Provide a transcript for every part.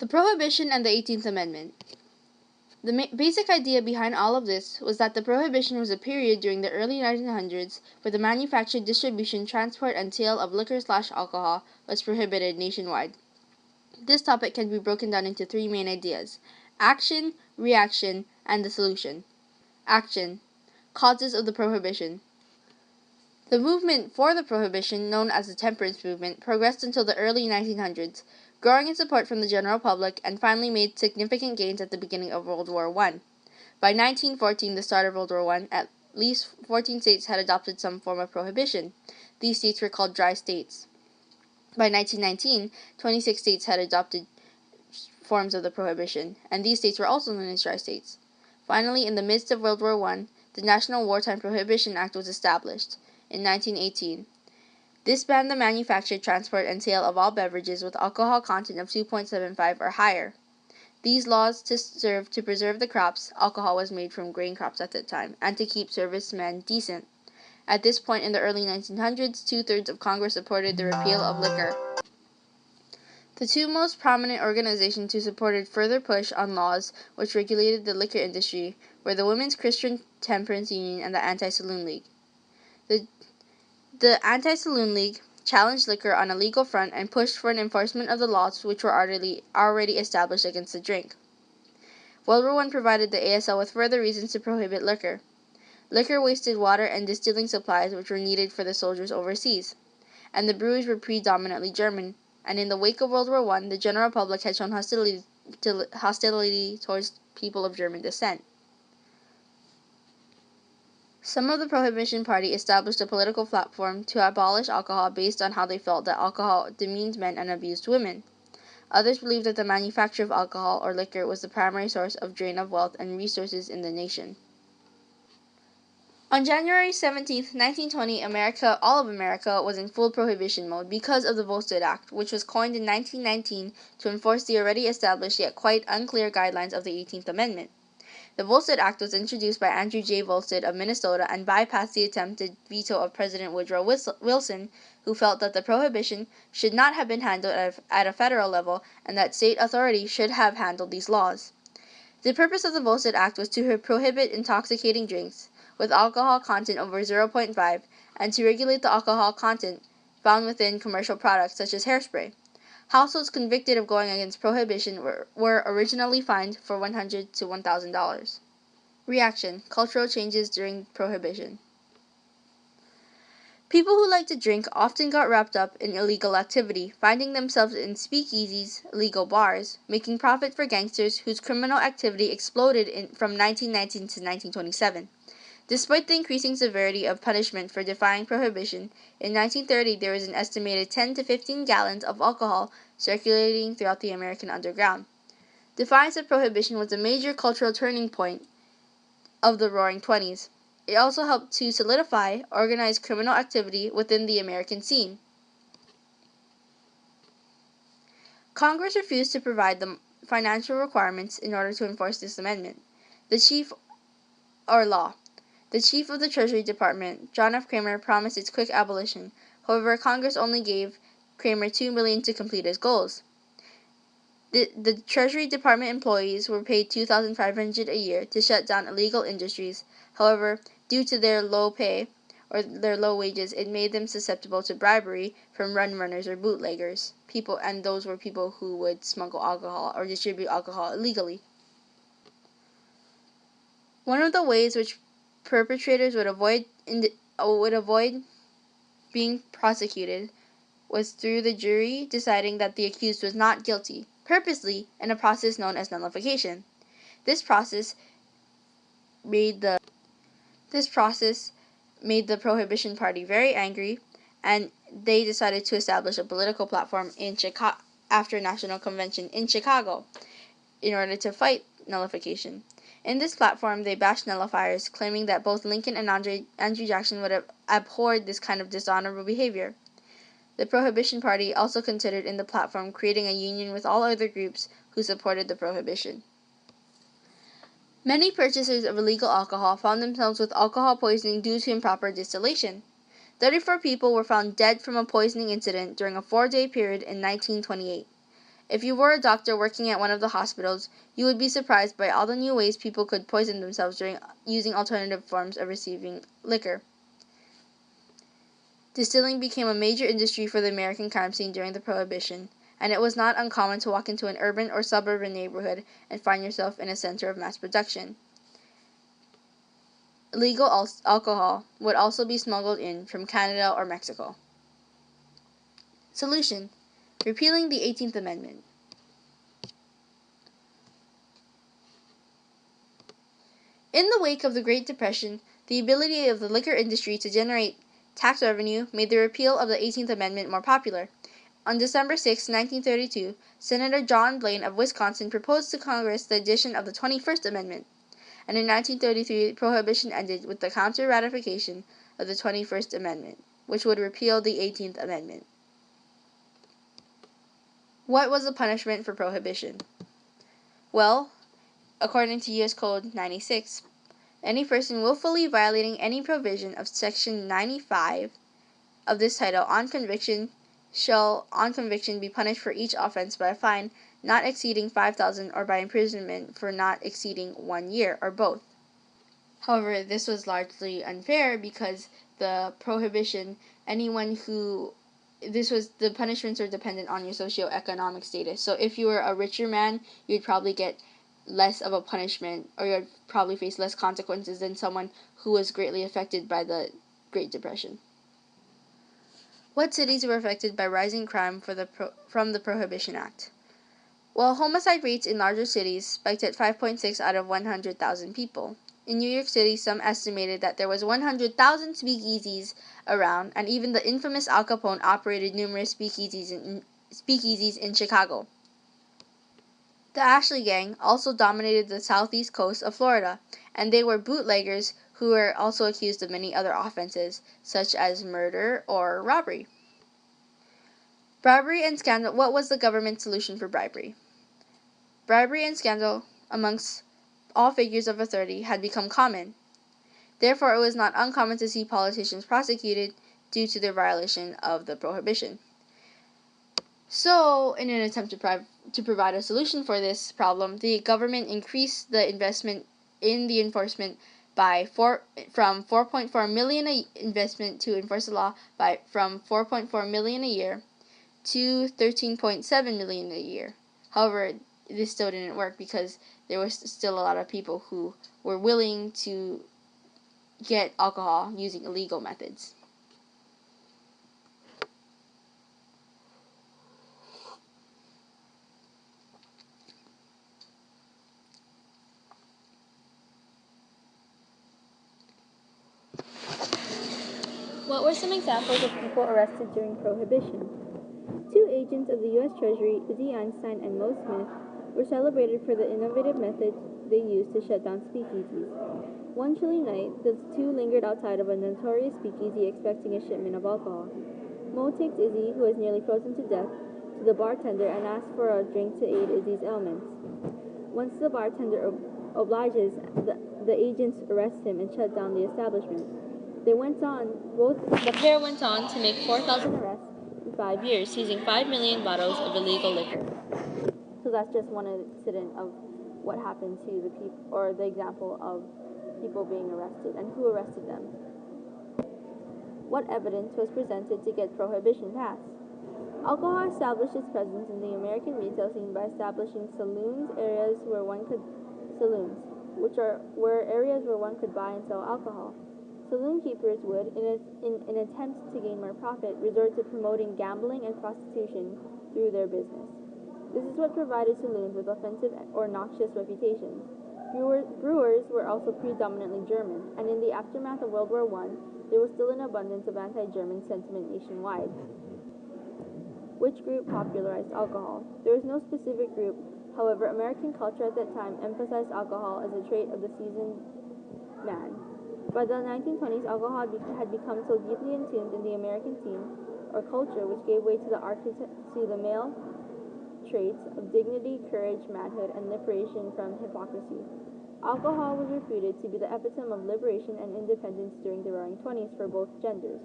The Prohibition and the 18th Amendment. The basic idea behind all of this was that the Prohibition was a period during the early 1900s where the manufacture, distribution, transport, and sale of liquor/alcohol was prohibited nationwide. This topic can be broken down into three main ideas: action, reaction, and the solution. Action. Causes of the Prohibition. The movement for the Prohibition, known as the temperance movement, progressed until the early 1900s, growing in support from the general public, and finally made significant gains at the beginning of World War I. By 1914, the start of World War I, at least 14 states had adopted some form of prohibition. These states were called dry states. By 1919, 26 states had adopted forms of the prohibition, and these states were also known as dry states. Finally, in the midst of World War I, the National Wartime Prohibition Act was established in 1918. This banned the manufacture, transport, and sale of all beverages with alcohol content of 2.75 or higher. These laws served to preserve the crops — alcohol was made from grain crops at that time — and to keep servicemen decent. At this point in the early 1900s, 2/3 of Congress supported the repeal of liquor. The two most prominent organizations who supported further push on laws which regulated the liquor industry were the Women's Christian Temperance Union and the Anti-Saloon League. The Anti-Saloon League challenged liquor on a legal front and pushed for an enforcement of the laws which were already established against the drink. World War I provided the ASL with further reasons to prohibit liquor. Liquor wasted water and distilling supplies which were needed for the soldiers overseas, and the brewers were predominantly German, and in the wake of World War I, the general public had shown hostility towards people of German descent. Some of the Prohibition Party established a political platform to abolish alcohol based on how they felt that alcohol demeaned men and abused women. Others believed that the manufacture of alcohol or liquor was the primary source of drain of wealth and resources in the nation. On January 17, 1920, all of America was in full prohibition mode because of the Volstead Act, which was coined in 1919 to enforce the already established yet quite unclear guidelines of the 18th Amendment. The Volstead Act was introduced by Andrew J. Volstead of Minnesota and bypassed the attempted veto of President Woodrow Wilson, who felt that the prohibition should not have been handled at a federal level and that state authorities should have handled these laws. The purpose of the Volstead Act was to prohibit intoxicating drinks with alcohol content over 0.5 and to regulate the alcohol content found within commercial products such as hairspray. Households convicted of going against prohibition were originally fined for $100 to $1,000. Reaction: cultural changes during prohibition. People who like to drink often got wrapped up in illegal activity, finding themselves in speakeasies, legal bars, making profit for gangsters whose criminal activity exploded from 1919 to 1927. Despite the increasing severity of punishment for defying prohibition, in 1930 there was an estimated 10 to 15 gallons of alcohol circulating throughout the American underground. Defiance of prohibition was a major cultural turning point of the Roaring Twenties. It also helped to solidify organized criminal activity within the American scene. Congress refused to provide the financial requirements in order to enforce this amendment. The Chief of the Treasury Department, John F. Kramer, promised its quick abolition. However, Congress only gave Kramer $2 million to complete his goals. The Treasury Department employees were paid $2,500 a year to shut down illegal industries. However, due to their low pay or their low wages, it made them susceptible to bribery from runners or bootleggers. Those were people who would smuggle alcohol or distribute alcohol illegally. One of the ways which perpetrators would avoid being prosecuted was through the jury deciding that the accused was not guilty, purposely, in a process known as nullification. This process made the Prohibition Party very angry, and they decided to establish a political platform after a national convention in Chicago in order to fight nullification. In this platform, they bashed nullifiers, claiming that both Lincoln and Andrew Jackson would have abhorred this kind of dishonorable behavior. The Prohibition Party also considered in the platform creating a union with all other groups who supported the prohibition. Many purchasers of illegal alcohol found themselves with alcohol poisoning due to improper distillation. 34 people were found dead from a poisoning incident during a 4-day period in 1928. If you were a doctor working at one of the hospitals, you would be surprised by all the new ways people could poison themselves during using alternative forms of receiving liquor. Distilling became a major industry for the American crime scene during the Prohibition, and it was not uncommon to walk into an urban or suburban neighborhood and find yourself in a center of mass production. Illegal alcohol would also be smuggled in from Canada or Mexico. Solution: repealing the 18th Amendment. In the wake of the Great Depression, the ability of the liquor industry to generate tax revenue made the repeal of the 18th Amendment more popular. On December 6, 1932, Senator John Blaine of Wisconsin proposed to Congress the addition of the 21st Amendment, and in 1933, Prohibition ended with the counter-ratification of the 21st Amendment, which would repeal the 18th Amendment. What was the punishment for Prohibition? Well, according to U.S. Code 96, any person willfully violating any provision of Section 95 of this title on conviction shall be punished for each offense by a fine not exceeding $5,000 or by imprisonment for not exceeding 1 year, or both. However, this was largely unfair because the prohibition, the punishments were dependent on your socioeconomic status. So if you were a richer man, you'd probably get less of a punishment, or you'd probably face less consequences than someone who was greatly affected by the Great Depression. What cities were affected by rising crime from the Prohibition Act? Well, homicide rates in larger cities spiked at 5.6 out of 100,000 people. In New York City, some estimated that there was 100,000 speakeasies around, and even the infamous Al Capone operated numerous speakeasies in Chicago. The Ashley Gang also dominated the southeast coast of Florida, and they were bootleggers who were also accused of many other offenses, such as murder or robbery. Bribery and scandal. What was the government's solution for bribery? Bribery and scandal amongst all figures of authority had become common. Therefore, it was not uncommon to see politicians prosecuted due to their violation of the prohibition. So, in an attempt to provide a solution for this problem, the government increased the investment in the enforcement from 4.4 million investment to enforce the law from 4.4 million a year to 13.7 million a year. However, this still didn't work because there was still a lot of people who were willing to get alcohol using illegal methods. What were some examples of people arrested during Prohibition? 2 agents of the U.S. Treasury, Izzy Einstein and Mo Smith, were celebrated for the innovative method they used to shut down speakeasies. One chilly night, the two lingered outside of a notorious speakeasy expecting a shipment of alcohol. Mo takes Izzy, who is nearly frozen to death, to the bartender and asks for a drink to aid Izzy's ailments. Once the bartender obliges, the agents arrest him and shut down the establishment. The pair went on to make 4,000 arrests in 5 years, seizing 5 million bottles of illegal liquor. So that's just one incident of what happened to the people, or the example of people being arrested and who arrested them. What evidence was presented to get Prohibition passed? Alcohol established its presence in the American retail scene by establishing were areas where one could buy and sell alcohol. Saloon keepers would, in an attempt to gain more profit, resort to promoting gambling and prostitution through their business. This is what provided saloons with offensive or noxious reputations. Brewers were also predominantly German, and in the aftermath of World War I, there was still an abundance of anti-German sentiment nationwide. Which group popularized alcohol? There is no specific group. However, American culture at that time emphasized alcohol as a trait of the seasoned man. By the 1920s, alcohol had become so deeply entombed in the American scene or culture, which gave way to the male traits of dignity, courage, manhood, and liberation from hypocrisy. Alcohol was reputed to be the epitome of liberation and independence during the Roaring '20s for both genders.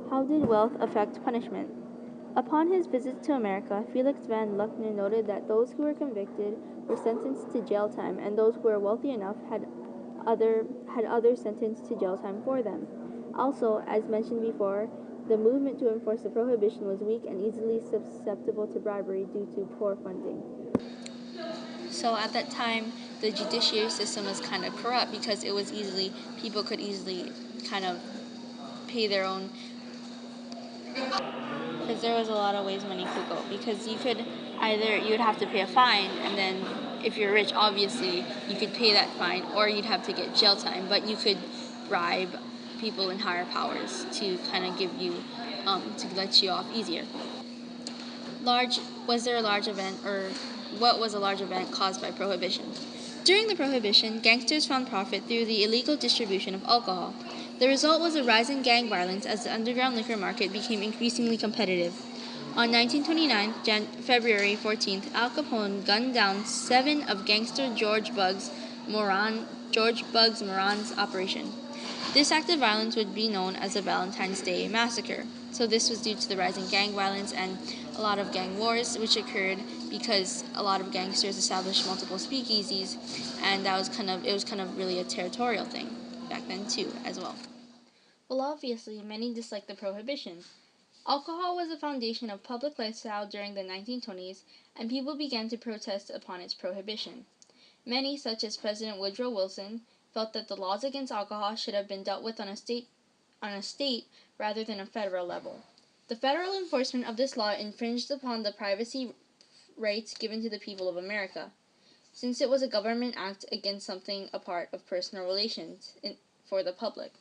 How How did wealth affect punishment? Upon his visits to America, Felix van Luckner noted that those who were convicted were sentenced to jail time, and those who were wealthy enough had others sentenced to jail time for them. Also, as mentioned before, the movement to enforce the prohibition was weak and easily susceptible to bribery due to poor funding. So at that time, the judiciary system was kind of corrupt because people could easily kind of pay their own, because there was a lot of ways money could go, because you would have to pay a fine, and then if you're rich, obviously you could pay that fine, or you'd have to get jail time, but you could bribe people in higher powers to kind of give you to let you off easier. Was there a large event, or what was a large event caused by prohibition? During the prohibition, gangsters found profit through the illegal distribution of alcohol. The result was a rise in gang violence as the underground liquor market became increasingly competitive. On 1929, February 14th, Al Capone gunned down 7 of gangster George Bugs Moran's operation. This act of violence would be known as the Valentine's Day Massacre. So this was due to the rise in gang violence and a lot of gang wars, which occurred because a lot of gangsters established multiple speakeasies, and it was kind of really a territorial thing back then too, as well. Well, obviously, many disliked the prohibition. Alcohol was the foundation of public lifestyle during the 1920s, and people began to protest upon its prohibition. Many, such as President Woodrow Wilson, felt that the laws against alcohol should have been dealt with on a state rather than a federal level. The federal enforcement of this law infringed upon the privacy rights given to the people of America, since it was a government act against something a part of personal relations for the public.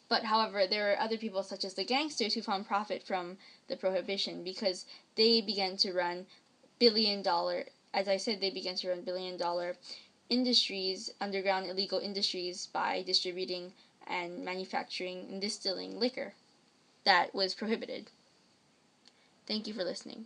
But however, there were other people, such as the gangsters, who found profit from the prohibition because they began to run billion-dollar industries, underground illegal industries, by distributing and manufacturing and distilling liquor that was prohibited. Thank you for listening.